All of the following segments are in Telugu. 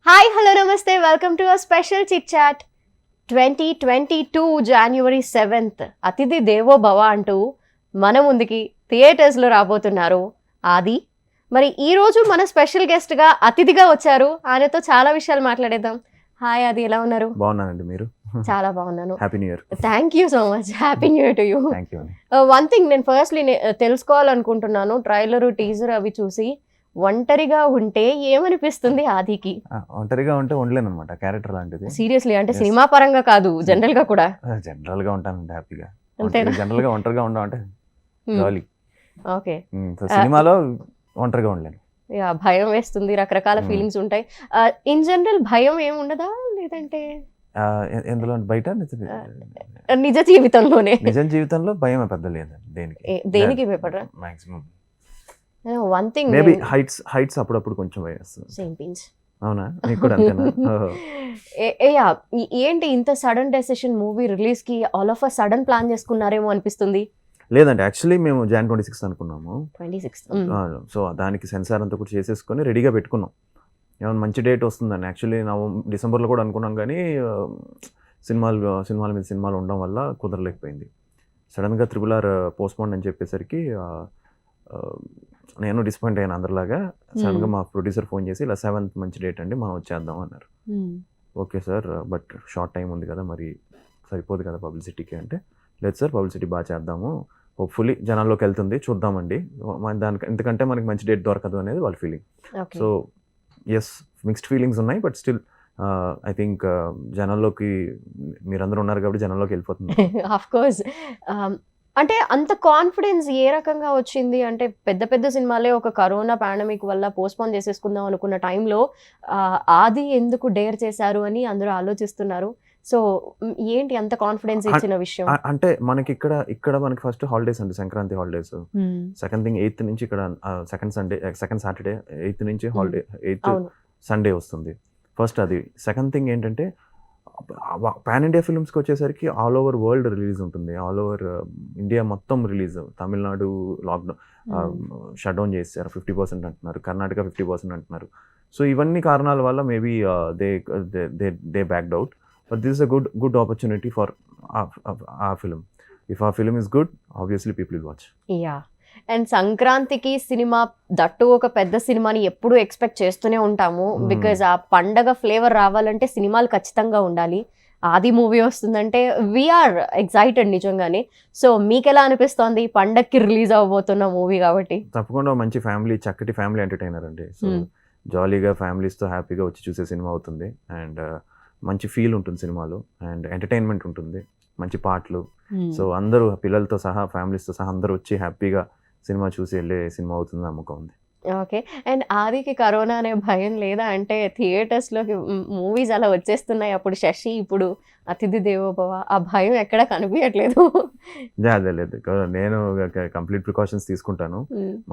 హాయ్ హలో నమస్తే welcome to a special chit chat 2022 జనవరి 7th అతిథి దేవో భవ అంటూ మన ముందుకి థియేటర్స్లో రాబోతున్నారు ఆది. మరి ఈ రోజు మన స్పెషల్ గెస్ట్గా అతిథిగా వచ్చారు. ఆయనతో చాలా విషయాలు మాట్లాడేద్దాం. హాయ్ ఆది, ఎలా ఉన్నారు? బాగున్నానండి, మీరు? చాలా బాగున్నాను. Happy new year. Thank you so much. Happy new year to you. Thank you. One thing నేను ఫస్ట్లీ తెలుసుకోవాలనుకుంటున్నాను, ట్రైలర్ టీజర్ అవి చూసి ఒంటరిగా ఉంటే ఏమనిపిస్తుంది ఆదికి? ఒంటరిగా ఉంటే ఉండలేను అనమాట, క్యారెక్టర్ లాంటిది. సీరియస్లీ, అంటే సినిమా పరంగా కాదు, జనరల్ గా కూడా. జనరల్ గా ఉంటానండి హ్యాపీగా. అంతేనా? జనరల్ గా ఒంటరిగా ఉండడం అంటే జాలీ. ఓకే. సినిమాలో ఒంటరిగా ఉండలేను. యా, భయం వేస్తుంది, రకరకాల ఫీలింగ్స్ ఉంటాయి. ఇన్ జనరల్ భయం ఏమి ఉండదా, లేదంటే ఎందులో బయట నిజ జీవితంలోనే? నిజం జీవితంలో భయం పెద్ద లేదండి, దేనికి భయపడరా? Maximum one thing, maybe heights అప్పుడప్పుడు కొంచెం భయం వేస్తుంది. Same pinch. అవునా, మీకు కూడా అంతేనా? ఏంటి ఇంత సడన్ డెసిషన్? మూవీ రిలీజ్ కి all of a sudden plan చేసుకున్నారేమో అనిపిస్తుంది. లేదండి, యాక్చువల్లీ మేము Jan 26 అనుకున్నాము. 26. సో దానికి సెన్సార్ అంతా కూడా చేసేసుకొని రెడీగా పెట్టుకున్నాం. ఏమైనా మంచి డేట్ వస్తుందని. యాక్చువల్లీ డిసెంబర్లో కూడా అనుకున్నాం, కానీ సినిమాల మీద సినిమాలు ఉండడం వల్ల కుదరలేకపోయింది. సడన్గా RRR పోస్ట్పోన్ అని చెప్పేసరికి నేను డిసప్పాయింట్ అయ్యాను అందరిలాగా. సడన్గా మా ప్రొడ్యూసర్ ఫోన్ చేసి, ఇలా 7th మంచి డేట్ అండి, మనం వచ్చేద్దాం అన్నారు. Okay sir, but short time ఉంది కదా, మరి సరిపోదు కదా పబ్లిసిటీకి అంటే, లేదు సార్ పబ్లిసిటీ బాగా చేద్దాము, హోప్ఫుల్లీ జనాల్లోకి వెళ్తుంది, చూద్దామండి, దానికి ఎందుకంటే మనకి మంచి డేట్ దొరకదు అనేది వాళ్ళ feeling. So yes, mixed feelings ఉన్నాయి, బట్ స్టిల్ ఐ థింక్ జనాల్లోకి మీరందరూ ఉన్నారు కాబట్టి జనాల్లోకి వెళ్ళిపోతుంది. Of course. అంటే అంత కాన్ఫిడెన్స్ ఏ రకంగా వచ్చింది? అంటే పెద్ద పెద్ద సినిమాలే ఒక కరోనా పాండమిక్ వల్ల పోస్ట్పోన్ చేసేసుకుందాం అనుకున్న టైంలో ఆది ఎందుకు డేర్ చేశారు అని అందరూ ఆలోచిస్తున్నారు. సో ఏంటి అంత కాన్ఫిడెన్స్ ఇచ్చిన విషయం? అంటే మనకి ఇక్కడ మనకి ఫస్ట్ హాలిడేస్ అండి, Sankranti holidays. Second thing 8th నుంచి ఇక్కడ సెకండ్ సాటర్డే 8th నుంచి హాలిడే, 8th సండే వస్తుంది. ఫస్ట్ అది. సెకండ్ థింగ్ ఏంటంటే, పాన్ ఇండియా ఫిల్మ్స్కి వచ్చేసరికి ఆల్ ఓవర్ వరల్డ్ రిలీజ్ ఉంటుంది, ఆల్ ఓవర్ ఇండియా మొత్తం release. Tamil Nadu lockdown shut down చేశారు, 50% అంటున్నారు, కర్ణాటక 50% అంటున్నారు. సో ఇవన్నీ కారణాల వల్ల maybe they backed out. But this is a good opportunity for our film. If our film is good, obviously people will watch. Yeah. And సంక్రాంతికి సినిమా, దట్టు ఒక పెద్ద సినిమాని ఎప్పుడూ ఎక్స్పెక్ట్ చేస్తూనే ఉంటాము. బికాజ్ ఆ పండగ ఫ్లేవర్ రావాలంటే సినిమాలు ఖచ్చితంగా ఉండాలి. ఆది మూవీ వస్తుందంటే వీఆర్ ఎక్సైటెడ్ నిజంగానే. సో మీకు ఎలా అనిపిస్తోంది పండగకి రిలీజ్ అవ్వబోతున్న మూవీ కాబట్టి? తప్పకుండా మంచి ఫ్యామిలీ, చక్కటి ఫ్యామిలీ ఎంటర్టైనర్ అండి. సో జాలీగా ఫ్యామిలీస్తో హ్యాపీగా వచ్చి చూసే సినిమా అవుతుంది. అండ్ మంచి ఫీల్ ఉంటుంది సినిమాలో, అండ్ ఎంటర్టైన్మెంట్ ఉంటుంది, మంచి పాటలు. సో అందరూ పిల్లలతో సహా, ఫ్యామిలీస్తో సహా అందరూ వచ్చి హ్యాపీగా సినిమా చూసి వెళ్ళే సినిమా అవుతుంది నమ్మకం ఉంది. ఓకే. అండ్ ఆదికి కరోనా అనే భయం లేదా? అంటే థియేటర్స్లోకి మూవీస్ అలా వచ్చేస్తున్నాయి, అప్పుడు శశి, ఇప్పుడు అతిథి దేవోభవ, ఆ భయం ఎక్కడ కనిపించట్లేదు? అదే లేదు, నేను కంప్లీట్ ప్రికాషన్స్ తీసుకుంటాను.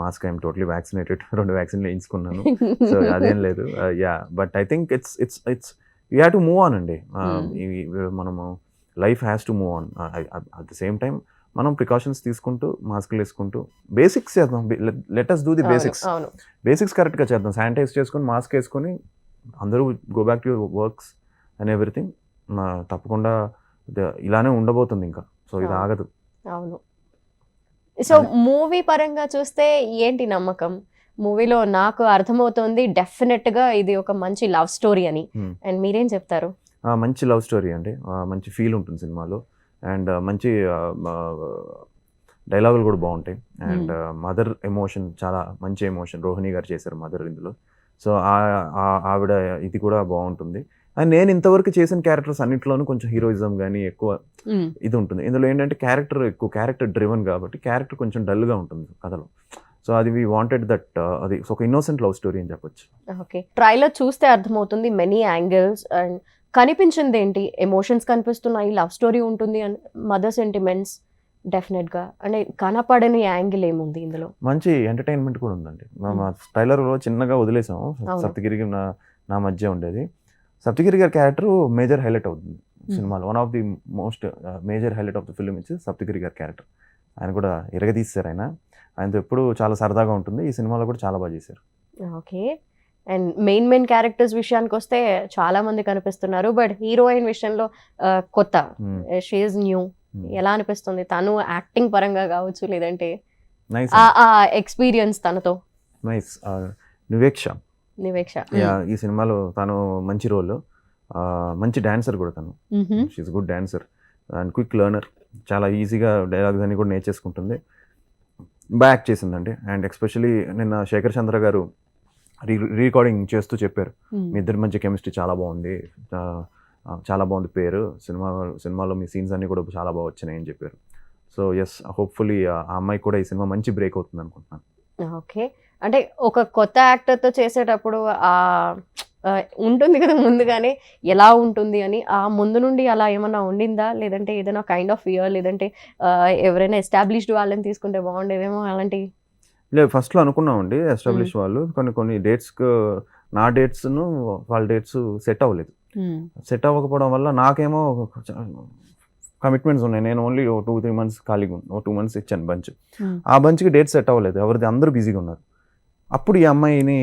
మాస్క్, ఐఎమ్ టోటలీ వ్యాక్సినేటెడ్, 2 వ్యాక్సిన్లు వేయించుకున్నాను. సో అదేం లేదు. Yeah, but I think it's you have to move on అండి. మనము life has to move on. At the same time మనం ప్రికాషన్స్ తీసుకుంటూ, మాస్కులు వేసుకుంటూ బేసిక్స్ చేద్దాం. Let us do the basics కరెక్ట్గా చేద్దాం. శానిటైజ్ చేసుకొని, మాస్క్ వేసుకొని అందరూ go back to your works and everything. తప్పకుండా ఇలానే ఉండబోతుంది ఇంకా. సో ఇది ఆగదు. అవును. సో మూవీ పరంగా చూస్తే ఏంటి నమ్మకం? మూవీలో నాకు అర్థమవుతోంది డెఫినెట్గా ఇది ఒక మంచి లవ్ స్టోరీ అని. అండ్ మీరేం చెప్తారు? మంచి లవ్ స్టోరీ అండి, మంచి ఫీల్ ఉంటుంది సినిమాలో, అండ్ మంచి డైలాగులు కూడా బాగుంటాయి. అండ్ మదర్ ఎమోషన్, చాలా మంచి ఎమోషన్ రోహిణి గారు చేశారు మదర్ ఇందులో. సో ఆవిడ ఇది కూడా బాగుంటుంది. అండ్ నేను ఇంతవరకు చేసిన క్యారెక్టర్స్ అన్నింటిలోనూ కొంచెం హీరోయిజం కానీ ఎక్కువ ఇది ఉంటుంది. ఇందులో ఏంటంటే క్యారెక్టర్ డ్రివన్ కాబట్టి క్యారెక్టర్ కొంచెం డల్గా ఉంటుంది కథలో. సో అది వీ వాంటెడ్ దట్, అది ఒక ఇన్నోసెంట్ లవ్ స్టోరీ అని చెప్పొచ్చు. ఓకే. ట్రైలర్ చూస్తే అర్థమవుతుంది మెనీ యాంగిల్స్. అండ్ కనిపించింది ఏంటి? ఎమోషన్స్ కనిపిస్తున్నాయి, లవ్ స్టోరీ ఉంటుంది, అండ్ మదర్ సెంటిమెంట్స్ డెఫినెట్గా. అంటే కనపడని యాంగిల్ ఏముంది ఇందులో? మంచి ఎంటర్టైన్మెంట్ కూడా ఉందండి. మా ట్రైలర్లో చిన్నగా వదిలేసాము, సప్తగిరికి నా మధ్య ఉండేది. సప్తగిరి గారి క్యారెక్టర్ మేజర్ హైలైట్ అవుతుంది సినిమాలో. One of the most major highlight of the film ఇచ్చి సప్తగిరి గారి క్యారెక్టర్. ఆయన కూడా ఎరగదీశారు. ఆయనతో ఎప్పుడు చాలా సరదాగా ఉంటుంది. ఈ సినిమాలో కూడా చాలా బాగా చేశారు. ఓకే. అండ్ మెయిన్ క్యారెక్టర్స్ విషయానికి వస్తే చాలా మంది కనిపిస్తున్నారు, బట్ హీరోయిన్ విషయంలో కొత్త, షీఈస్ న్యూ. ఎలా అనిపిస్తుంది తను యాక్టింగ్ పరంగా కావచ్చు, లేదంటే నైస్ ఆ ఎక్స్పీరియన్స్ తనతో? నైస్. నివేక్ష, నివేక్ష. ఈ సినిమాలో తను మంచి రోల్, మంచి డాన్సర్ కూడా తను. She is good dancer and quick learner. చాలా ఈజీగా డైలాగ్స్ అన్ని కూడా నేర్చేసుకుంటుంది. బాగా యాక్ట్ చేసిందండి. అండ్ ఎస్పెషలీ నిన్న శేఖర్ చంద్ర గారు రికార్డింగ్ చేస్తూ చెప్పారు, మీ ఇద్దరి మధ్య కెమిస్ట్రీ చాలా బాగుంది, చాలా బాగుంది పేరు, సినిమాలో మీ సీన్స్ అన్ని కూడా చాలా బాగా వచ్చినాయి అని చెప్పారు. సో ఎస్, హోప్ఫుల్లీ ఆ అమ్మాయి కూడా ఈ సినిమా మంచి బ్రేక్ అవుతుంది అనుకుంటున్నాను. ఓకే, అంటే ఒక కొత్త యాక్టర్తో చేసేటప్పుడు ఉంటుంది కదా ముందుగానే ఎలా ఉంటుంది అని, ఆ ముందు నుండి అలా ఏమన్నా ఉండిందా, లేదంటే ఏదైనా కైండ్ ఆఫ్ ఫియర్, లేదంటే ఎవరైనా ఎస్టాబ్లిష్డ్ వాళ్ళని తీసుకుంటే బాగుండేదేమో అలాంటివి? లేదు, ఫస్ట్లో అనుకున్నామండి ఎస్టాబ్లిష్ వాళ్ళు, కొన్ని డేట్స్కి నా డేట్స్ను వాళ్ళ డేట్స్ సెట్ అవ్వలేదు. సెట్ అవ్వకపోవడం వల్ల నాకేమో కమిట్మెంట్స్ ఉన్నాయి. నేను ఓన్లీ 2-3 months ఖాళీగా 2 months ఇచ్చాను బంచ్. ఆ బంచ్కి డేట్ సెట్ అవ్వలేదు, ఎవరిది అందరూ బిజీగా ఉన్నారు. అప్పుడు ఈ అమ్మాయిని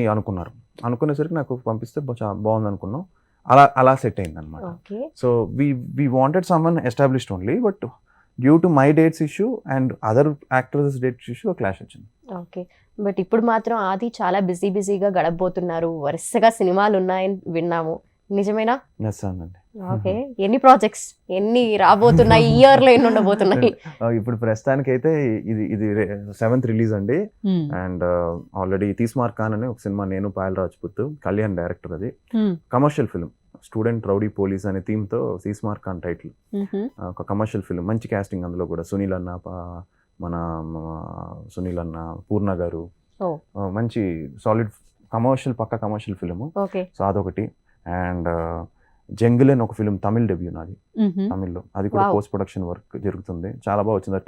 అనుకునేసరికి నాకు పంపిస్తే బాగుంది అనుకున్నాం. అలా సెట్ అయింది అనమాట. So we wanted someone established only, but due to my dates issue and other actors dates issue clash వచ్చింది. ఓకే, బట్ ఇప్పుడు మాత్రం ఆది చాలా బిజీగా గడపబోతున్నారు, వరుసగా సినిమాలు ఉన్నాయని విన్నాము, నిజమేనా? ఓకే, ఎన్ని ప్రాజెక్ట్స్, ఎన్ని రాబోతున్నాయి, ఈ ఇయర్ లో ఎన్ని ఉండబోతున్నాయి? ఇప్పుడు ప్రస్తుతానికి అయితే ఇది 7th రిలీజ్ అండి. అండ్ ఆల్రెడీ తీస్మార్ ఖాన్ అనే ఒక సినిమా, నేను పాయల్ రాజ్పుత్, కళ్యాణ్ డైరెక్టర్, అది commercial film, student rowdy police అనే థీమ్ తో తీస్మార్ ఖాన్ టైటిల్, ఒక కమర్షియల్ ఫిల్మ్, మంచి కాస్టింగ్ అందులో కూడా, సునీల్ అన్న, పూర్ణ గారు, మంచి సాలిడ్ పక్కా కమర్షియల్ ఫిల్మ్. సో అదొకటి. అండ్ జంగిల్ అని ఒక ఫిల్మ్, తమిళ్ డెబ్యూ నాది, తమిళ్లో, అది కూడా పోస్ట్ ప్రొడక్షన్ వర్క్ జరుగుతుంది, చాలా బాగా వచ్చింది.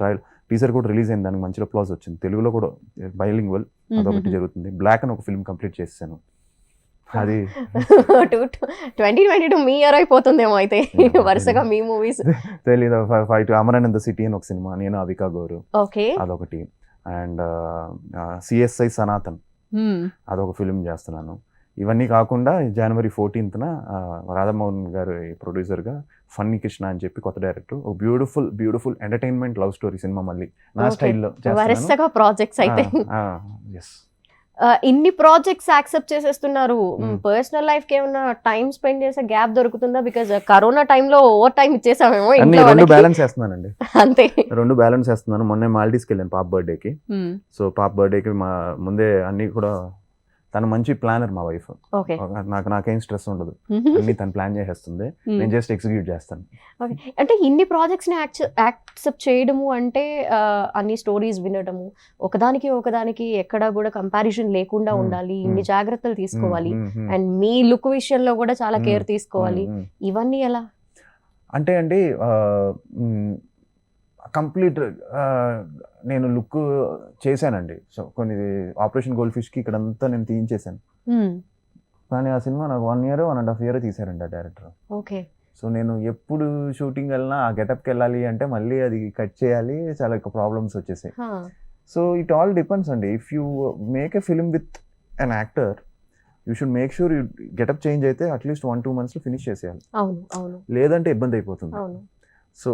టీజర్ కూడా రిలీజ్ అయింది, దానికి మంచి అప్లాజ్ వచ్చింది, తెలుగులో కూడా బైలింగ్వల్, అదొకటి జరుగుతుంది. బ్లాక్ అని ఒక ఫిల్మ్ కంప్లీట్ చేశాను, అది 2022 మీ ఇయర్ అయిపోతుందేమో అయితే వరుసగా మీ మూవీస్. తెలీదు. అమరన్ ఇన్ ద సిటీ అని ఒక సినిమా, నేను అవికా గౌరు, అదొకటి. అండ్ సిఎస్ఐ సనాతన్, అదొక ఫిల్మ్ చేస్తున్నాను. ఇవన్నీ కాకుండా January 14th రాధామోహన్ గారు ప్రొడ్యూసర్గా ఫన్నీ కృష్ణ అని చెప్పి కొత్త డైరెక్టర్, ఒక beautiful entertainment love story cinema, మళ్ళీ నా స్టైల్లో వరుసగా ప్రాజెక్ట్స్ అయితే. ఎస్, ఇన్ని ప్రాజెక్ట్స్ యాక్సెప్ట్ చేసేస్తున్నారు, పర్సనల్ లైఫ్ కి ఏమన్నా టైం స్పెండ్ చేసే గ్యాప్ దొరుకుతుందా? బికాజ్ కరోనా టైంలో ఓవర్ టైం ఇచ్చేసామేమో. రెండు బ్యాలెన్స్ చేస్తున్నానండి, అంతే, రెండు బ్యాలెన్స్ చేస్తున్నాను. మొన్నే మాల్దీవ్స్కి వెళ్ళాను పాప బర్త్డేకి. సో పాప బర్త్డేకి ముందే అన్ని కూడా, తను మంచి ప్లానర్ మా వైఫ్, నాకేం స్ట్రెస్ ఉండదు, అన్ని తను ప్లాన్ చేసేస్తుంది, నేను జస్ట్ ఎగ్జిక్యూట్ చేస్తాను. అంటే ఇన్ని ప్రాజెక్ట్స్ ని యాక్సెప్ట్ చేయడము అంటే అన్ని స్టోరీస్ వినడము, ఒకదానికి ఎక్కడ కూడా కంపారిజన్ లేకుండా ఉండాలి, ఇన్ని జాగ్రత్తలు తీసుకోవాలి, అండ్ మీ లుక్ విషయంలో కూడా చాలా కేర్ తీసుకోవాలి, ఇవన్నీ ఎలా? అంటే అండి, కంప్లీట్ నేను లుక్ చేశానండి. సో కొన్ని ఆపరేషన్ గోల్డ్ ఫిష్కి ఇక్కడంతా నేను తీయించేశాను, కానీ ఆ సినిమా నాకు 1 year 1.5 year తీశారండి ఆ డైరెక్టర్. ఓకే. సో నేను ఎప్పుడు షూటింగ్ వెళ్ళినా ఆ గెటప్కి వెళ్ళాలి అంటే మళ్ళీ అది కట్ చేయాలి, చాలా ప్రాబ్లమ్స్ వచ్చేసాయి. సో ఇట్ ఆల్ డిపెండ్స్ అండి. If you make a film with an actor, you should make sure you getup change అయితే అట్లీస్ట్ 1-2 monthsలో ఫినిష్ చేసేయాలి, లేదంటే ఇబ్బంది అయిపోతుంది. సో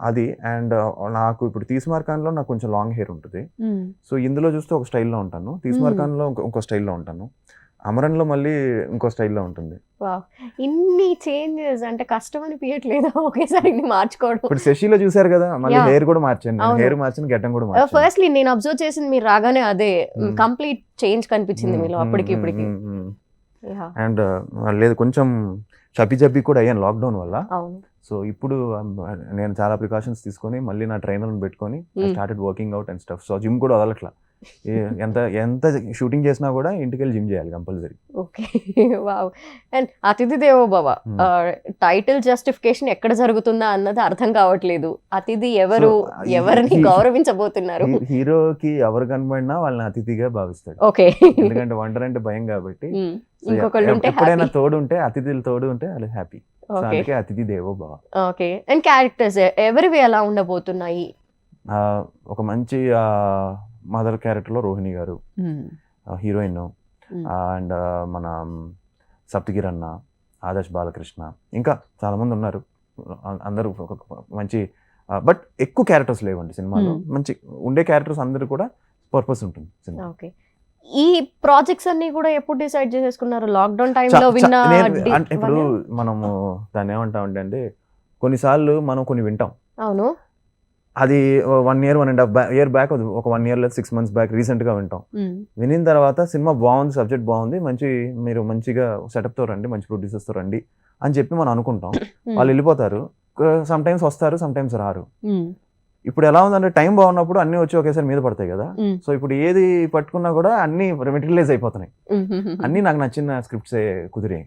అది. అండ్ నాకు ఇప్పుడు తీస్మార్ ఖాన్లో నాకు కొంచెం లాంగ్ హెయిర్ ఉంటుంది, సో ఇందులో చూస్తే ఒక స్టైల్లో ఉంటాను, తీస్మార్ ఖాన్లో ఇంకో స్టైల్లో ఉంటాను, అమరన్లో మళ్ళీ ఇంకో స్టైల్లో ఉంటుంది. ఇన్ని చేంజెస్ అంటే కష్టం అనిపించట్లేదు ఒకేసారి మార్చుకోవడం? ఇప్పుడు శశిలో చూసారు కదా, మళ్ళీ హెయిర్ కూడా మార్చాను, హెయిర్ మార్చాను, గెటం కూడా మార్చాను. ఫస్ట్లీ నేను అబ్జర్వ్ చేసింది మీరు రాగానే అదే కంప్లీట్ చేంజ్ కనిపించింది మీలో అప్పటికి ఇప్పటికి. అండ్ లేదు, కొంచెం చబ్బి కూడా అయ్యాను లాక్డౌన్ వల్ల. సో ఇప్పుడు నేను చాలా ప్రికాషన్స్ తీసుకొని మళ్ళీ నా ట్రైనర్ని పెట్టుకొని started working out and stuff. So gym కూడా వదలట్లా, ఎంత షూటింగ్ చేసినా కూడా ఇంటికి వెళ్ళి జిమ్ చేయాలి కంపల్సరీ. Okay, wow. అండ్ అతిథి దేవో భవ టైటిల్ జస్టిఫికేషన్ ఎక్కడ జరుగుతుందా అన్నది అర్థం కావట్లేదు. అతిథి ఎవరిని గౌరవించబోతున్నారు? హీరోకి ఎవరు కనబడినా వాళ్ళని అతిథిగా భావిస్తాడు. ఓకే, ఎందుకంటే ఒంటరంటే భయం కాబట్టి. ఎప్పుడైనా తోడు ఉంటే, అతిథులు తోడు ఉంటే వాళ్ళు హ్యాపీ. అందుకే అతిథి దేవో భవ. ఓకే. అండ్ క్యారెక్టర్స్ ఎవరివి ఎలా ఉండబోతున్నాయి? ఒక మంచి మదర్ క్యారెక్టర్లో రోహిణి గారు హీరోయిన్, అండ్ మన సప్తగిరి అన్న, ఆదర్శ్ బాలకృష్ణ, ఇంకా చాలామంది ఉన్నారు. అందరూ మంచి బట్ ఎక్కువ క్యారెక్టర్స్ లేవండి సినిమాలో. మంచి ఉండే క్యారెక్టర్స్ అందరూ కూడా పర్పస్ ఉంటుంది సినిమా. ఓకే, ఈ ప్రాజెక్ట్స్ అన్ని కూడా ఎప్పుడు డిసైడ్ చేసేసుకున్నారు? లాక్డౌన్ టైంలో విన్న అంటే ఇప్పుడు మనము దాన్ని ఏమంటామంటే అండి, కొన్నిసార్లు మనం కొన్ని వింటాం. అవును, అది 1 year 1.5 year బ్యాక్, ఒక 1 year లేదా 6 months బ్యాక్ రీసెంట్గా వింటాం. వినిన తర్వాత సినిమా బాగుంది, సబ్జెక్ట్ బాగుంది, మీరు మంచిగా సెటప్తో రండి, మంచి ప్రొడ్యూసర్స్తో రండి అని చెప్పి మనం అనుకుంటాం. వాళ్ళు వెళ్ళిపోతారు, సమ్ టైమ్స్ వస్తారు, సమ్ టైమ్స్ రారు. ఇప్పుడు ఎలా ఉందంటే టైం బాగున్నప్పుడు అన్ని వచ్చి ఒకేసారి మీద పడతాయి కదా. సో ఇప్పుడు ఏది పట్టుకున్నా కూడా అన్ని మెటీరియలైజ్ అయిపోతున్నాయి. అన్ని నాకు నచ్చిన స్క్రిప్ట్సే కుదిరాయి.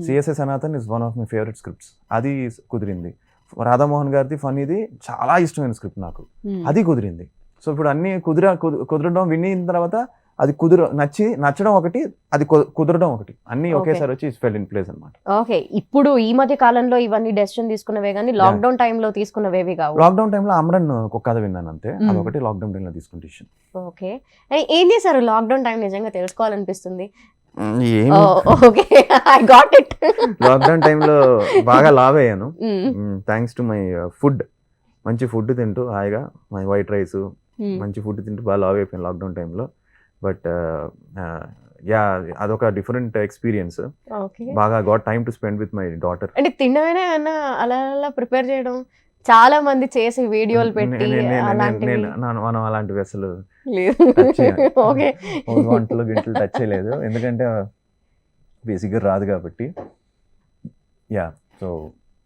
CSA Sanatan is one of my favourite scripts, అది కుదిరింది. రాధామోహన్ గారిది ఫన్నీది చాలా ఇష్టమైన స్క్రిప్ట్ నాకు, అది కుదిరింది. సో ఇప్పుడు అన్ని కుదరడం వినిన తర్వాత అది నచ్చడం ఒకటి, అది కుదరడం ఒకటి, అన్ని ఒకేసారి వచ్చి ఫెల్ ఇన్ ప్లేస్ అన్నమాట. ఓకే, ఇప్పుడు ఈ మధ్య కాలంలో ఇవన్నీ డెసిషన్ తీసుకున్నవే కానీ లాక్డౌన్ టైంలో తీసుకున్నవేవి కావు. లాక్డౌన్ టైంలో అమరన్ ఒక కథ విన్నాను అంతే, అదొకటి లాక్డౌన్ టైంలో తీసుకున్న డిసిషన్. ఓకే, ఏం చేశారు లాక్డౌన్ టైం? నిజంగా తెలుసుకోవాలనిపిస్తుంది. Okay, I got it. Lockdown టైంలో బాగా లావ్ అయ్యాను, థ్యాంక్స్ టు మై ఫుడ్. మంచి ఫుడ్ తింటూ హాయిగా మై వైట్ రైస్, మంచి ఫుడ్ తింటూ బాగా లావ్ అయిపోయాను లాక్డౌన్ టైంలో. బట్ యా, అదొక డిఫరెంట్ ఎక్స్పీరియన్స్. బాగా got time to spend with my daughter. అంటే తినడమే అన్న అలా అలా ప్రిపేర్ చేయడం, చాలా మంది చేసి వీడియోలు పెట్టి మనం అలాంటివి అసలు ఓకే, వంటలు గింటలు టచ్ చేయలేదు, ఎందుకంటే బేసిక్గా రాదు కాబట్టి. యా, సో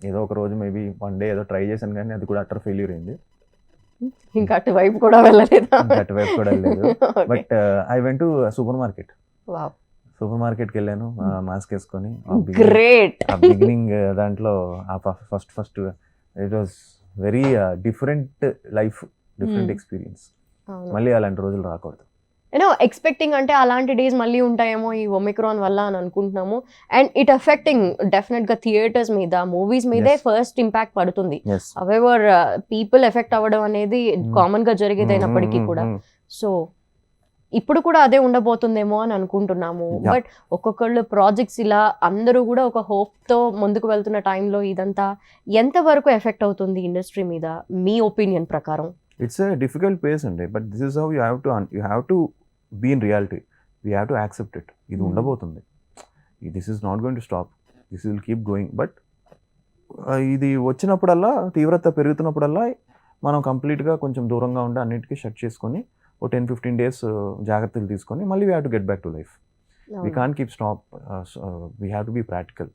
ఏదో ఒక రోజు మేబీ 1 day ఏదో ట్రై చేశాను, కానీ అది కూడా అటర్ ఫెయిల్యూర్ అయింది. ఇంకా అటువైపు కూడా వెళ్ళలేదు. But I went to super మార్కెట్కి వెళ్ళాను మాస్క్ వేసుకొని. గ్రేట్. బిగినింగ్ దాంట్లో first it was very different life, different experience. మళ్ళీ అలాంటి రోజులు రాకూడదు. ఎక్స్పెక్టింగ్ అంటే అలాంటి డేస్ మళ్ళీ ఉంటాయేమో ఈ ఒమిక్రాన్ వల్ల అని అనుకుంటున్నాము. అండ్ ఇట్ ఎఫెక్టింగ్ డెఫినెట్ గా థియేటర్స్ మీద, మూవీస్ మీదే ఫస్ట్ ఇంపాక్ట్ పడుతుంది. అవెవర్ పీపుల్ ఎఫెక్ట్ అవ్వడం అనేది కామన్ గా జరిగేదైనప్పటికీ కూడా. సో ఇప్పుడు కూడా అదే ఉండబోతుందేమో అని అనుకుంటున్నాము. బట్ ఒక్కొక్కళ్ళు ప్రాజెక్ట్స్ ఇలా అందరూ కూడా ఒక హోప్ తో ముందుకు వెళ్తున్న టైంలో ఇదంతా ఎంతవరకు ఎఫెక్ట్ అవుతుంది ఇండస్ట్రీ మీద మీ ఒపీనియన్ ప్రకారం? It's a difficult pace అండి, but this is how you have to be in reality. We have to accept it. ఇది ఉండబోతుంది, this is not going to stop, this will keep going. But ఇది వచ్చినప్పుడల్లా, తీవ్రత పెరుగుతున్నప్పుడల్లా మనం కంప్లీట్గా కొంచెం దూరంగా ఉండి అన్నిటికీ షట్ చేసుకొని ఓ 10-15 days జాగ్రత్తలు తీసుకొని మళ్ళీ we have to get back to life. We can't keep stop, we have to be practical,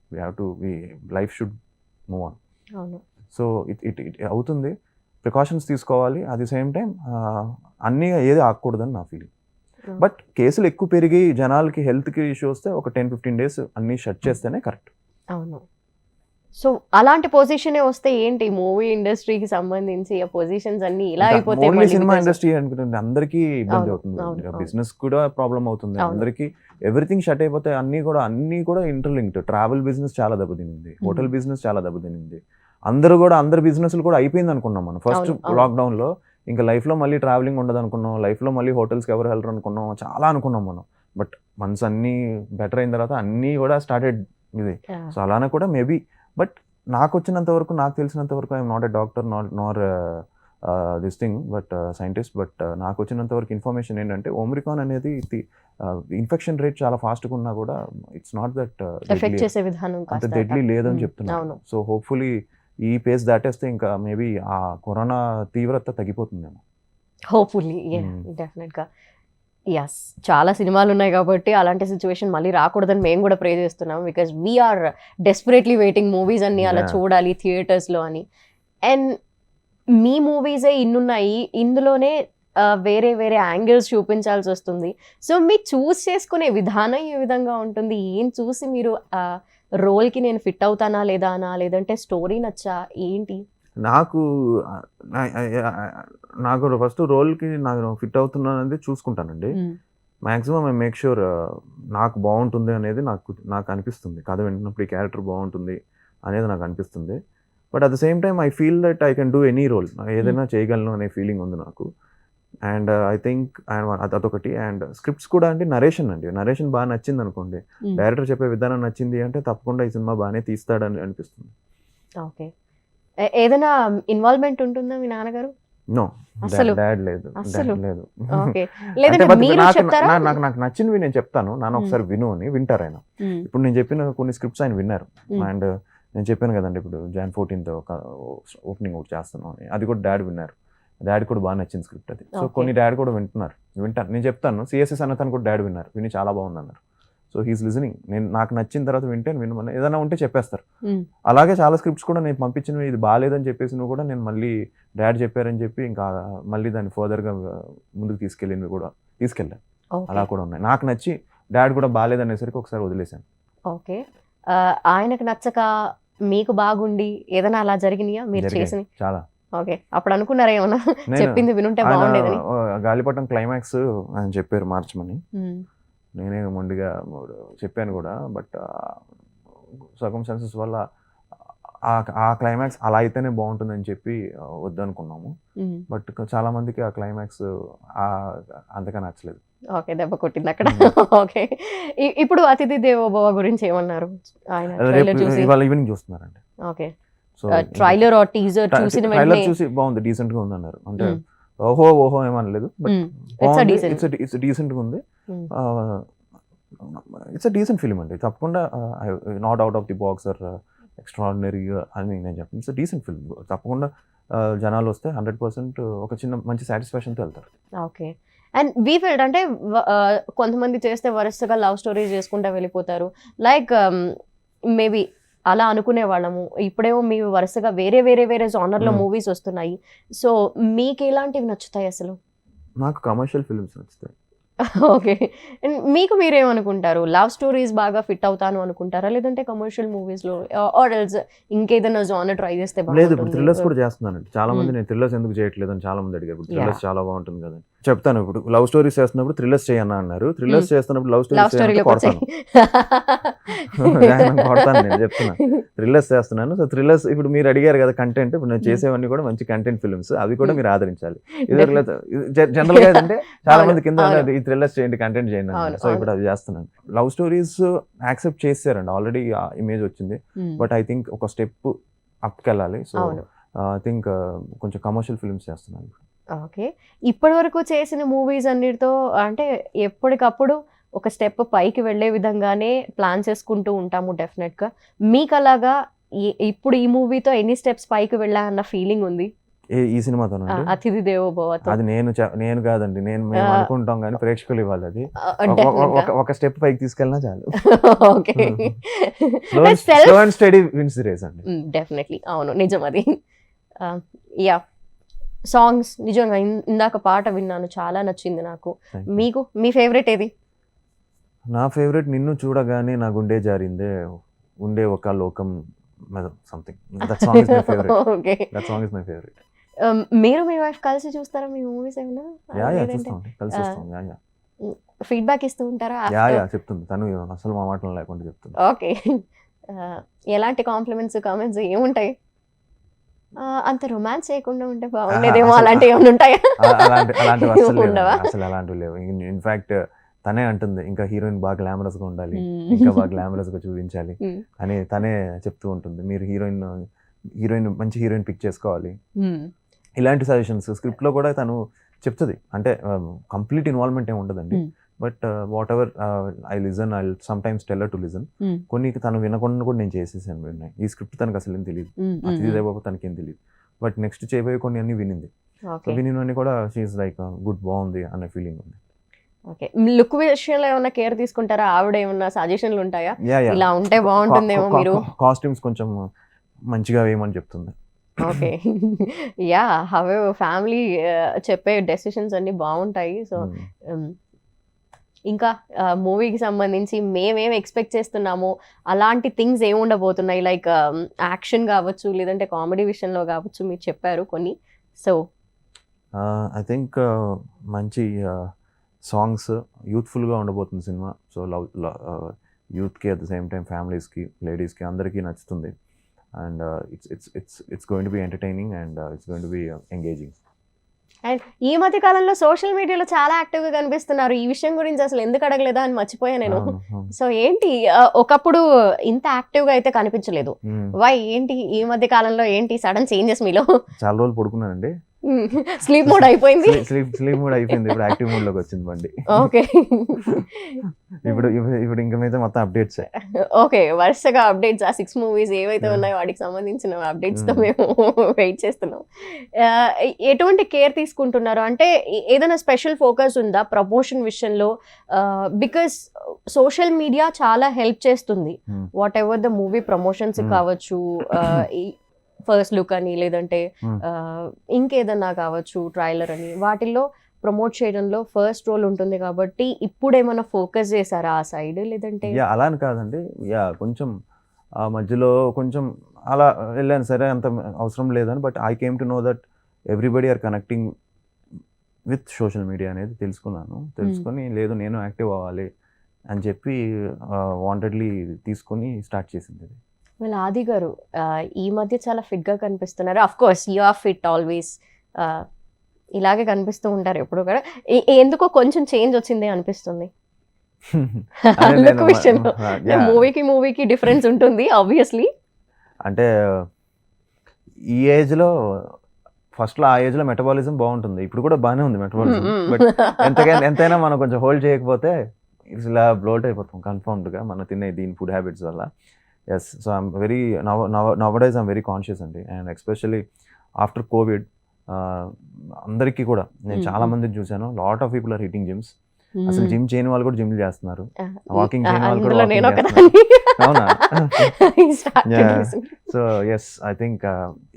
life should move on. So it అవుతుంది, ప్రికాషన్స్ తీసుకోవాలి. అట్ ది సేమ్ టైం అన్నీ ఏది ఆగకూడదని నా ఫీలింగ్. బట్ కేసులు ఎక్కువ పెరిగి జనాలకి హెల్త్కి ఇష్యూ వస్తే ఒక 10-15 days అన్నీ షట్ చేస్తేనే కరెక్ట్. అవును. సో అలాంటి పొజిషన్ వస్తే ఏంటి మూవీ ఇండస్ట్రీకి సంబంధించి ఆ పొజిషన్స్ అన్ని ఇలా అయిపోతాయి? సినిమా ఇండస్ట్రీ అనుకుంటుంది అందరికీ ఇబ్బంది అవుతుంది, బిజినెస్ కూడా ప్రాబ్లం అవుతుంది అందరికీ. ఎవ్రీథింగ్ షట్ అయిపోతే అన్ని కూడా ఇంటర్లింక్డ్. ట్రావెల్ బిజినెస్ చాలా దెబ్బతినింది, హోటల్ బిజినెస్ చాలా దెబ్బతినింది. అందరి బిజినెస్లు కూడా అయిపోయింది అనుకున్నాం మనం ఫస్ట్ లాక్డౌన్లో. ఇంకా లైఫ్లో మళ్ళీ ట్రావెలింగ్ ఉండదు అనుకున్నాం, లైఫ్లో మళ్ళీ హోటల్స్కి ఎవరు వెళ్ళరు అనుకున్నాం, చాలా అనుకున్నాం మనం. బట్ మంత్స్ అన్నీ బెటర్ అయిన తర్వాత అన్నీ కూడా స్టార్టెడ్ ఇది. సో అలానే కూడా మేబీ, బట్ నాకు వచ్చినంత వరకు, నాకు తెలిసినంత వరకు, I'm not a doctor Nar this thing but scientist, but నాకు వచ్చినంత వరకు ఇన్ఫర్మేషన్ ఏంటంటే ఒమిక్రాన్ అనేది ఇన్ఫెక్షన్ రేట్ చాలా ఫాస్ట్గా ఉన్నా కూడా ఇట్స్ నాట్ దట్ అంత డెడ్లీ లేదని చెప్తున్నాను. సో హోప్ఫుల్లీ ఈ పేస్ దాటేస్తే ఇంకా మేబీ ఆ కరోనా తీవ్రత తగ్గిపోతుందేమో. హోప్ఫుల్లీ, డెఫినెట్గా. ఎస్, చాలా సినిమాలు ఉన్నాయి కాబట్టి అలాంటి సిచ్యువేషన్ మళ్ళీ రాకూడదని మేము కూడా ప్రే చేస్తున్నాం. Because we are desperately waiting movies అన్ని అలా చూడాలి థియేటర్స్లో అని. అండ్ మీ మూవీసే ఇన్నున్నాయి, ఇందులోనే వేరే వేరే యాంగిల్స్ చూపించాల్సి వస్తుంది. సో మీరు చూస్ చేసుకునే విధానం ఏ విధంగా ఉంటుంది? ఏం చూసి మీరు రోల్కి నేను ఫిట్ అవుతానా లేదా అనా, లేదంటే స్టోరీ నచ్చా ఏంటి? నాకు ఫస్ట్ రోల్కి నాకు ఫిట్ అవుతున్నా అనేది చూసుకుంటానండి. మ్యాక్సిమం ఐ మేక్ ష్యూర్ నాకు బాగుంటుంది అనేది నాకు అనిపిస్తుంది. కథ వింటున్నప్పుడు ఈ క్యారెక్టర్ బాగుంటుంది అనేది నాకు అనిపిస్తుంది. But at the same time I feel that I can do any role, ఏదైనా చేయగలను అనే ఫీలింగ్ ఉంది నాకు. అండ్ ఐ థింక్ అదొకటి. అండ్ స్క్రిప్ట్స్ కూడా అంటే నరేషన్ బాగా నచ్చింది అనుకోండి, డైరెక్టర్ చెప్పే విధానం నచ్చింది అంటే తప్పకుండా ఈ సినిమా బాగానే తీస్తాడని అనిపిస్తుంది. ఓకే. ఏదైనా ఇన్వాల్వ్మెంట్ ఉంటుందా మీ నాన్నగారు? నో, అసలు? డాడ్ లేదు, అస్సలు? డాడ్ లేదు. ఓకే. అంటే లేదంటే but మీరు నాకు చెప్తారా? నాకు నాకు నచ్చినవి నేను చెప్తాను, నాన్న ఒకసారి విను అని వింటారు ఆయన. మ్మ్. ఇప్పుడు నేను చెప్పిన కొన్ని స్క్రిప్ట్స్ ఆయన విన్నారు. మ్మ్. అండ్ నేను చెప్పాను కదండి, ఇప్పుడు Jan 14th ఒక ఓపెనింగ్ ఒకటి చేస్తున్నాం అని, అది కూడా డాడ్ విన్నారు. డాడీ కూడా బాగా నచ్చింది స్క్రిప్ట్ అది. So Okay. కొన్ని డాడ్ కూడా వింటాను, నేను చెప్తాను. సిఎస్ఎస్ అన్నతను కూడా డాడ్ విన్నారు, విని చాలా బాగుంది అన్నారు. So he's listening. నేను నాకు నచ్చిన తర్వాత వినమని ఏదైనా ఉంటే చెప్పేస్తారు. మ్మ్. అలాగే చాలా స్క్రిప్ట్స్ కూడా నేను పంపించినవి ఇది బాగాలేదని చెప్పేసి నువ్వు కూడా నేను మళ్ళీ డాడ్ చెప్పారని చెప్పి ఇంకా మళ్ళీ దాన్ని ఫర్దర్గా ముందుకు తీసుకెళ్ళాను. ఓకే. అలా కూడా ఉన్నాయి. నాకు నచ్చి డాడ్ కూడా బాగాలేదనేసరికి ఒకసారి వదిలేశాను. ఓకే. ఆయనకు నచ్చక మీకు బాగుండి ఏదైనా అలా జరిగినాయా మీరు జరిగాయి చేసిన? చాలా. ఓకే. అప్పుడు అనుకున్నారా ఏమన్నా నేను చెప్పింది వినుంటే ఆయన బాగుండేదని? గాలిపటం క్లైమాక్స్ ఆయన చెప్పారు మార్చమని, మ్మ్. నేనే మొండిగా చెప్పాను కూడా. బట్ సర్కమ్స్టాన్సెస్ వల్ల ఆ క్లైమాక్స్ అలా అయితేనే బాగుంటుందని చెప్పి వద్దనుకున్నాము. మ్మ్. బట్ చాలా మందికి ఆ క్లైమాక్స్ అంతగా నచ్చలేదు. ఓకే. దెబ్బ కొట్టింది అక్కడ. ఓకే. ఇప్పుడు అతిథి దేవోభవ గురించి ఏమన్నారు ఆయన ట్రైలర్ రేపు చూసి? ఇవాళ ఈవినింగ్ చూస్తున్నారండి. Okay. So trailer or teaser చూసిన ట్రైలర్ వెంటనే చూసి బాగుంది, డీసెంట్ గా ఉంది అన్నారు. అంటే మ్మ్. ఓహో ఏమనలేదు, but it's decent. It's decent గా ఉంది. ఇట్స్ డీసెంట్ ఫిలిం అండి, తప్పకుండా. Not out of the box or ఎక్స్ట్రాడినరీగా అని నేను చెప్పాను. ఇట్స్ డీసెంట్ ఫిల్మ్, తప్పకుండా జనాలు వస్తే 100% ఒక చిన్న మంచి సాటిస్ఫాక్షన్తో వెళ్తారు. ఓకే. అండ్ వీ ఫెల్ట్ అంటే కొంతమంది చేస్తే వరుసగా లవ్ స్టోరీస్ చేసుకుంటూ వెళ్ళిపోతారు. లైక్ మేబీ అలా అనుకునే వాళ్ళము. ఇప్పుడేమో మీ వరుసగా వేరే వేరే వేరే జానర్లో మూవీస్ వస్తున్నాయి. సో మీకు ఎలాంటివి నచ్చుతాయి అసలు? నాకు కమర్షియల్ ఫిల్మ్స్ నచ్చుతాయి. ఓకే. అండ్ మీకు మీరేమనుకుంటారు? లవ్ స్టోరీస్ బాగా ఫిట్ అవుతాను అనుకుంటారా, లేదంటే కమర్షియల్ మూవీస్లో ఆర్ ఎల్స్ ఇంకేదైనా జానర్ ట్రై చేస్తే లేదు, ఇప్పుడు బాగుంటుంది? థ్రిల్లర్స్ కూడా చేస్తున్నానండి. చాలా మంది నేను థ్రిల్లర్స్ ఎందుకు చేయట్లేదు అని చాలా మంది అడిగారు. ఇప్పుడు థ్రిల్లర్స్ చాలా బాగుంటుంది కదండి. చెప్తాను, ఇప్పుడు లవ్ స్టోరీస్ చేస్తున్నప్పుడు థ్రిల్లర్స్ చేయన్నా అన్నారు, థ్రిల్లర్స్ చేస్తున్నప్పుడు లవ్ లవ్ స్టోరీస్ స్టోరీలోకి కొడతాను. కొడతాను, నేను చెప్తున్నా. థ్రిల్లర్స్ చేస్తున్నాను. సో థ్రిల్లర్స్ ఇప్పుడు మీరు అడిగారు కదా కంటెంట్, ఇప్పుడు నేను చేసేవన్నీ కూడా మంచి కంటెంట్ ఫిల్మ్స్, అవి కూడా మీరు ఆదరించాలి. ఇది జనరల్ గా ఏంటంటే చాలా మంది కింద అవును. ఈ థ్రిల్లర్స్ చేయండి, కంటెంట్ చేయండి అవును, అన్నారు. సో ఇప్పుడు అది చేస్తున్నాను. లవ్ స్టోరీస్ యాక్సెప్ట్ చేశారండి, ఆల్రెడీ ఆ ఇమేజ్ వచ్చింది. బట్ ఐ థింక్ ఒక స్టెప్ అప్కి వెళ్ళాలి. సో అవును. ఐ థింక్ కొంచెం కమర్షియల్ ఫిల్మ్స్ చేస్తున్నాను. ఓకే. ఇప్పటి వరకు చేసిన మూవీస్ అన్నిటితో అంటే ఎప్పటికప్పుడు ఒక స్టెప్ పైకి వెళ్ళే విధంగానే ప్లాన్ చేసుకుంటూ ఉంటాము డెఫినెట్గా. మీకు అలాగా ఇప్పుడు ఈ మూవీతో ఎన్ని స్టెప్స్ పైకి వెళ్ళా అన్న ఫీలింగ్ ఉంది ఈ సినిమాతోనండి? అతిథి దేవోభవతో? అది నేను కాదండి, మేము అనుకుంటాం కానీ ప్రేక్షకులు ఇవ్వాలి. అది Definitely గా. ఒక స్టెప్ పైకి తీసుకెళ్ళినా చాలు. Okay. Slow and steady wins the race అండి. డెఫినెట్లీ అవును, నిజం అది. యా, సాంగ్స్ నిజంగా ఇందాక పాట విన్నాను, చాలా నచ్చింది నాకు. మీకు మీ ఫేవరెట్ ఏది? నా ఫేవరెట్ నిన్ను చూడగానే నా గుండె జారిందే ఉండే ఒక లోకం something. That song is my favourite. Okay. That song is my favourite. మీరు మీ వైఫ్ కలిసి చూస్తారా మీ మూవీస్ ఏమైనా? చూస్తాం, కలిసి చూస్తాం. ఫీడ్బ్యాక్ ఇస్తూ ఉంటారా? చెప్తుంది తను, అసలు మా మాటలు లేకుండా చెప్తుంది. ఓకే. ఎలాంటి కాంప్లిమెంట్స్ కామెంట్స్ ఏముంటాయి? అంత రొమాన్స్ చేయకుండా ఉంటే బాగుండేదేమో, అలాంటివి ఏమైనా ఉంటాయా? అలాంటివి అసలు ఉండవా? అసలు అలాంటివి లేవు. ఇన్ఫాక్ట్ తనే అంటుంది ఇంకా హీరోయిన్ బాగా గ్లామరస్ గా ఉండాలి, ఇంకా బాగా గ్లామరస్ గా చూపించాలి అని తనే చెప్తూ ఉంటుంది. మీరు హీరోయిన్ మంచి హీరోయిన్ పిక్ చేసుకోవాలి, ఇలాంటి సజెషన్స్ స్క్రిప్ట్ లో కూడా తను చెప్తుంది. అంటే కంప్లీట్ ఇన్వాల్వ్మెంట్ ఏమి ఉండదండి, but what ever I listen, I some times tell her to listen. కొన్ని తను వినకుండా కూడా నేను చేసేసాను విన్నాయి. ఈ స్క్రిప్ట్ తనకు అసలు ఏం తెలియదు, అతిథి దేవోభవ తనకేం తెలియదు. బట్ నెక్స్ట్ చేయబోయే కొన్ని అన్ని వినింది. వినినవన్నీ కూడా షీఈస్ లైక్ గుడ్, బాగుంది అనే ఫీలింగ్ ఉంది. ఓకే. లుక్ విషయంలో ఏమైనా కేర్ తీసుకుంటారా? ఆవిడ ఏమన్నా సజెషన్లు ఉంటాయా, ఇలా ఉంటే బాగుంటుందేమో మీరు? కాస్ట్యూమ్స్ కొంచెం మంచిగా వేయమని చెప్తుంది. ఓకే. యా, హవెవర్ ఫ్యామిలీ చెప్పే డెసిషన్స్ అన్ని బాగుంటాయి. సో ఇంకా మూవీకి సంబంధించి మేమేం ఎక్స్పెక్ట్ చేస్తున్నామో అలాంటి థింగ్స్ ఏమి ఉండబోతున్నాయి? లైక్ యాక్షన్ కావచ్చు, లేదంటే కామెడీ విషయంలో కావచ్చు, మీరు చెప్పారు కొన్ని. సో ఐ థింక్ మంచి సాంగ్స్, యూత్ఫుల్గా ఉండబోతుంది సినిమా. సో యూత్కి అట్ ద సేమ్ టైం ఫ్యామిలీస్కి, లేడీస్కి అందరికీ నచ్చుతుంది. And it's going to be entertaining and it's going to be engaging. And ఈ మధ్య కాలంలో సోషల్ మీడియాలో చాలా యాక్టివ్ గా కనిపిస్తున్నారు. ఈ విషయం గురించి అసలు ఎందుకు అడగలేదా అని మర్చిపోయా నేను. సో ఏంటి ఒకప్పుడు ఇంత యాక్టివ్ గా అయితే కనిపించలేదు. వై ఏంటి ఈ మధ్య కాలంలో ఏంటి సడన్ చేంజెస్ మీలో? చాలా రోజులు పడుకున్నానండి, స్లీప్ మోడ్ అయిపోయింది. స్లీప్ మోడ్ అయిపోయింది, ఇప్పుడు యాక్టివ్ మోడ్ లోకి వచ్చింది బండి. ఓకే ఇప్పుడు ఇంకా మీద మొత్తం అప్డేట్స్. ఓకే, వరుసగా అప్డేట్స్ ఆ 6 మూవీస్ ఏవైతే ఉన్నాయో వాటికి సంబంధించిన అప్డేట్స్ తో మేము వెయిట్ చేస్తున్నాం. ఎటువంటి కేర్ తీసుకుంటున్నారు అంటే ఏదైనా స్పెషల్ ఫోకస్ ఉందా ప్రమోషన్ విషయంలో? బికాస్ సోషల్ మీడియా చాలా హెల్ప్ చేస్తుంది. What ever the movie promotions కావచ్చు, ఫస్ట్ లుక్ అని లేదంటే ఇంకేదన్నా కావచ్చు, ట్రైలర్ అని, వాటిల్లో ప్రమోట్ చేయడంలో ఫస్ట్ రోల్ ఉంటుంది కాబట్టి ఇప్పుడు ఏమైనా ఫోకస్ చేశారా ఆ సైడ్ లేదంటే? అలా అని కాదండి, కొంచెం ఆ మధ్యలో కొంచెం అలా వెళ్ళాను, సరే అంత అవసరం లేదని. But I came to know that everybody are connecting with social media అనేది తెలుసుకొని లేదు నేను యాక్టివ్ అవ్వాలి అని చెప్పి వాంటెడ్లీ తీసుకొని స్టార్ట్ చేసింది ఇది. వీళ్ళ ఆది గారు ఈ మధ్య చాలా ఫిట్ గా కనిపిస్తున్నారు. Of course you are fit always, ఇలాగే కనిపిస్తూ ఉంటారు ఎప్పుడు కూడా. ఎందుకో కొంచెం చేంజ్ వచ్చింది అనిపిస్తుంది విషయంలో. మూవీకి డిఫరెన్స్ ఉంటుంది ఆబ్వియస్లీ. అంటే ఈ ఏజ్ లో ఫస్ట్ లో ఆ ఏజ్ లో మెటబాలిజం బాగుంటుంది, ఇప్పుడు కూడా బాగానే ఉంది మెటబాలిజం. బట్ ఎంతైనా మనం కొంచెం హోల్డ్ చేయకపోతే ఇలా బ్లోట్ అయిపోతాం కన్ఫర్మ్డ్ గా మనం తినే దీని ఫుడ్ హ్యాబిట్స్ వల్ల. Yes, so I'm very nowadays I'm very conscious అండి. అండ్ ఎస్పెషల్లీ ఆఫ్టర్ కోవిడ్ అందరికీ కూడా నేను చాలా మందిని చూశాను, lot of people are hitting gyms. అసలు జిమ్ చేయని వాళ్ళు కూడా జిమ్ చేస్తున్నారు, వాకింగ్ చేయని వాళ్ళు కూడా వాకింగ్ చేస్తున్నారు. అవునా? So yes, I think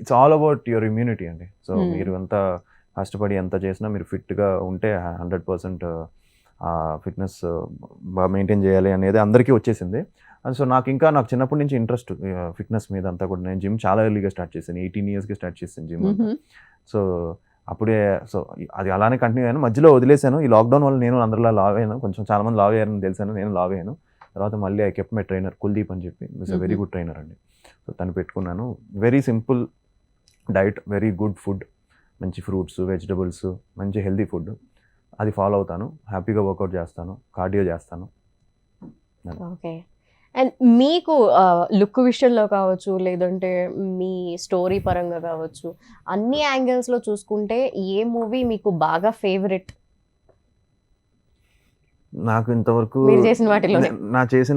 it's all about your immunity అండి. సో మీరు ఎంత కష్టపడి ఎంత చేసినా మీరు ఫిట్గా ఉంటే 100% ఫిట్నెస్ బాగా మెయింటైన్ చేయాలి అనేది అందరికీ వచ్చేసింది. సో నాకు చిన్నప్పటి నుంచి ఇంట్రెస్ట్ ఫిట్నెస్ మీద అంతా కూడా. నేను జిమ్ చాలా ఎర్లీగా స్టార్ట్ చేశాను, 18 yearsకి స్టార్ట్ చేశాను జిమ్. సో అప్పుడే అది అలానే కంటిన్యూ అయ్యాను, మధ్యలో వదిలేశాను. ఈ లాక్డౌన్ వల్ల నేను అందరిలా లావ్ అయ్యాను, కొంచెం చాలా మంది లావ్ అయ్యారని తెలిసాను, నేను లావ్ అయ్యాను. తర్వాత మళ్ళీ I kept my trainer Kuldeep అని చెప్పి, ఇట్స్ వెరీ గుడ్ ట్రైనర్ అండి. సో తను పెట్టుకున్నాను. Very simple diet, very good food, మంచి ఫ్రూట్స్, వెజిటబుల్స్, మంచి హెల్దీ ఫుడ్, అది ఫాలో అవుతాను. హ్యాపీగా వర్కౌట్ చేస్తాను, కార్డియో చేస్తాను. ఓకే. అండ్ మీకు లుక్ విషయంలో కావచ్చు లేదంటే మీ స్టోరీ పరంగా కావచ్చు, అన్ని యాంగిల్స్లో చూసుకుంటే ఏ మూవీ మీకు బాగా ఫేవరెట్? నాకు ఇంతవరకు చేసిన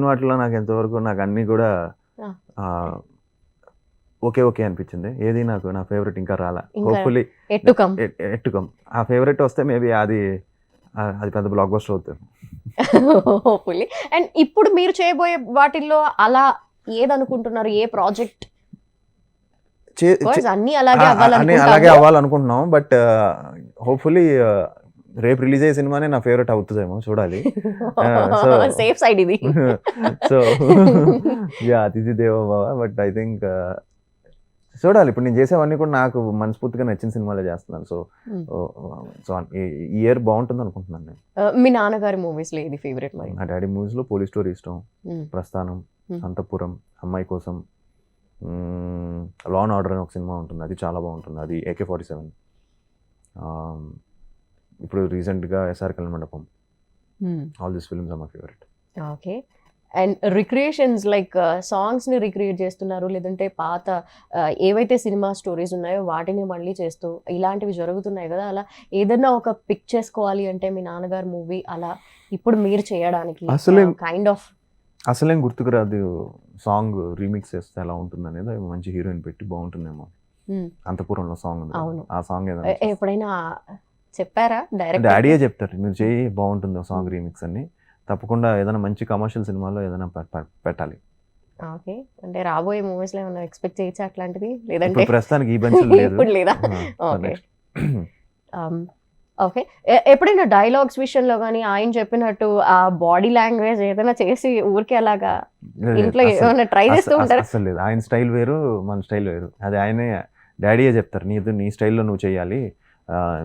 వాటిలో నాకు ఎంతవరకు నాకు అన్ని కూడా ఓకే అనిపించింది. ఏది నా ఫేవరెట్ ఇంకా రాలా. హోప్ఫుల్లీ ఎట్టుకమ్ ఆ ఫేవరెట్ వస్తే మేబీ అది పెద్ద బ్లాక్ బస్టర్ అవుతుంది. హోప్ఫుల్లీ. అండ్ ఇప్పుడు మీరు చేయబోయే వాటిల్లో అలా ఏదనుకుంటున్నారు? ఏ ప్రాజెక్ట్? అన్ని అలాగే అవ్వాలనుకుంటున్నాం. బట్ హోప్ఫుల్లీ రేపు రిలీజ్ అయ్యే సినిమానే నా ఫేవరెట్ అవుతుందేమో, చూడాలి. సేఫ్ సైడ్ ఇది. సో అతిథి దేవో భవ. బట్ ఐ థింక్ చూడాలి. ఇప్పుడు నేను చేసేవన్నీ కూడా నాకు మనస్ఫూర్తిగా నచ్చిన సినిమాలే చేస్తున్నాను. సో ఈ ఇయర్ బాగుంటుంది అనుకుంటున్నాను నేను. మీ నాన్నగారి మూవీస్ లో ఏది ఫేవరెట్? మరి నా డాడీ మూవీస్ లో పోలీస్ స్టోరీ ఇష్టం, ప్రస్థానం, అంతఃపురం, అమ్మాయి కోసం, లా అండ్ ఆర్డర్ అని ఒక సినిమా ఉంటుంది, అది చాలా బాగుంటుంది, అది AK-47. ఇప్పుడు రీసెంట్గా SR Kalyana Mandapam, all these films are my favourite. Okay. And recreations like సాంగ్స్ని రిక్రియేట్ చేస్తున్నారు లేదంటే పాత ఏవైతే సినిమా స్టోరీస్ ఉన్నాయో వాటిని మళ్ళీ చేస్తూ ఇలాంటివి జరుగుతున్నాయి కదా, అలా ఏదన్నా ఒక పిక్ చేసుకోవాలి అంటే మీ నాన్నగారు మూవీ అలా ఇప్పుడు మీరు చేయడానికి కైండ్ ఆఫ్ అసలేం గుర్తుకు రాదు. సాంగ్ రీమిక్స్ చేస్తే ఎలా ఉంటుంది అనేది, మంచి హీరోయిన్ పెట్టి బాగుంటుందేమో. అంతపురంలో సాంగ్ ఉంది, ఆ సాంగ్ ఎప్పుడైనా చెప్పారా? డైరెక్ట్ డాడీయే చెప్తారు, మీరు చేయి బాగుంటుంది సాంగ్ రీమిక్స్ అని. తప్పకుండా ఏదైనా మంచి కమర్షియల్ సినిమాలో ఏదైనా పెట్టాలి. ఓకే. అంటే రాబోయే మూవీస్ లో ఏమైనా ఎక్స్పెక్ట్ చేయొచ్చా అట్లాంటిది? లేదంటే ప్రస్తుతానికి ఈ బెంచ్ లేదు. లేదా? ఓకే. ఓకే. ఎప్పుడైనా డైలాగ్స్ విషయంలో కానీ ఆయన చెప్పినట్టు ఆ బాడీ లాంగ్వేజ్ ఏదైనా చేసి ఊరికే అలాగా ఇంట్లో ఏమైనా ట్రై చేస్తూ ఉంటారు? అసలు లేదు. ఆయన స్టైల్ వేరు, మన స్టైల్ వేరు. అది ఆయనే డాడీయే చెప్తారు, నీ స్టైల్లో నువ్వు చేయాలి,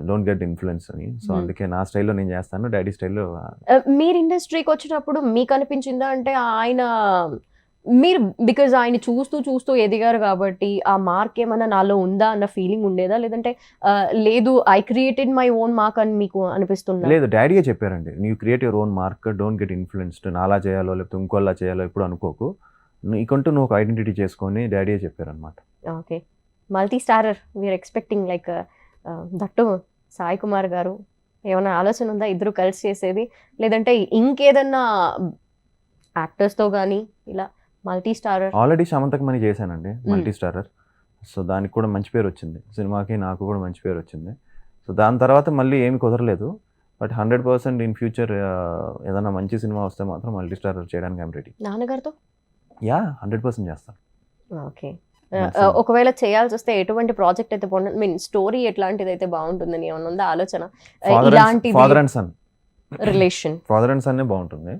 డోంట్ గెట్ ఇన్ఫ్లుయెన్స్ అని. సో అందుకే నా స్టైల్లో నేను చేస్తాను, డాడీ స్టైల్లో. మీరు ఇండస్ట్రీకి వచ్చినప్పుడు మీకు అనిపించిందా అంటే ఆయన మీరు బికాజ్ ఆయన చూస్తూ చూస్తూ ఎదిగారు కాబట్టి ఆ మార్క్ ఏమన్నా నాలో ఉందా అన్న ఫీలింగ్ ఉండేదా, లేదంటే లేదు I created my own mark అని మీకు అనిపిస్తుందా? లేదు, డాడీయే చెప్పారండి, నీవు create your own mark, don't get influenced, నాలా చేయాలో లేకపోతే ఇంకోలా చేయాలో ఎప్పుడు అనుకోకు, నీకంటూ నువ్వు ఒక ఐడెంటిటీ చేసుకొని డాడీయే చెప్పారనమాట. Okay, multi starrer we are expecting like that Sai Kumar గారు, ఏమైనా ఆలోచన ఉందా ఇద్దరు కలిసి చేసేది, లేదంటే ఇంకేదన్నా యాక్టర్స్తో కానీ ఇలా మల్టీ స్టారర్? ఆల్రెడీ సమంతకు మనీ చేశానండి మల్టీ స్టారర్, సో దానికి కూడా మంచి పేరు వచ్చింది, సినిమాకి నాకు కూడా మంచి పేరు వచ్చింది. సో దాని తర్వాత మళ్ళీ ఏమి కుదరలేదు, బట్ 100% ఇన్ ఫ్యూచర్ ఏదైనా మంచి సినిమా వస్తే మాత్రం మల్టీ స్టారర్ చేయడానికి ఐమ్ రెడీ. నాన్నగారితో? యా, 100% చేస్తాను. ఓకే, ఒకవేళ చేయాల్సి వస్తే ఎటువంటి ప్రాజెక్ట్ అయితే బాగుంటుంది, మీన్ స్టోరీ ఎట్లాంటిది అయితే బాగుంటుందని ఏమన్నా ఉందా ఆలోచన? ఇలాంటి father and son, relation father and సన్నే బాగుంటుంది.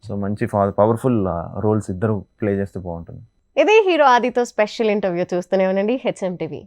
సో మంచి పవర్ఫుల్ రోల్స్ ఇద్దరు ప్లే చేస్తే బాగుంటుంది. ఇదే హీరో ఆదితో స్పెషల్ ఇంటర్వ్యూ చూస్తూనే ఉండండి హెచ్ఎం టీవీ.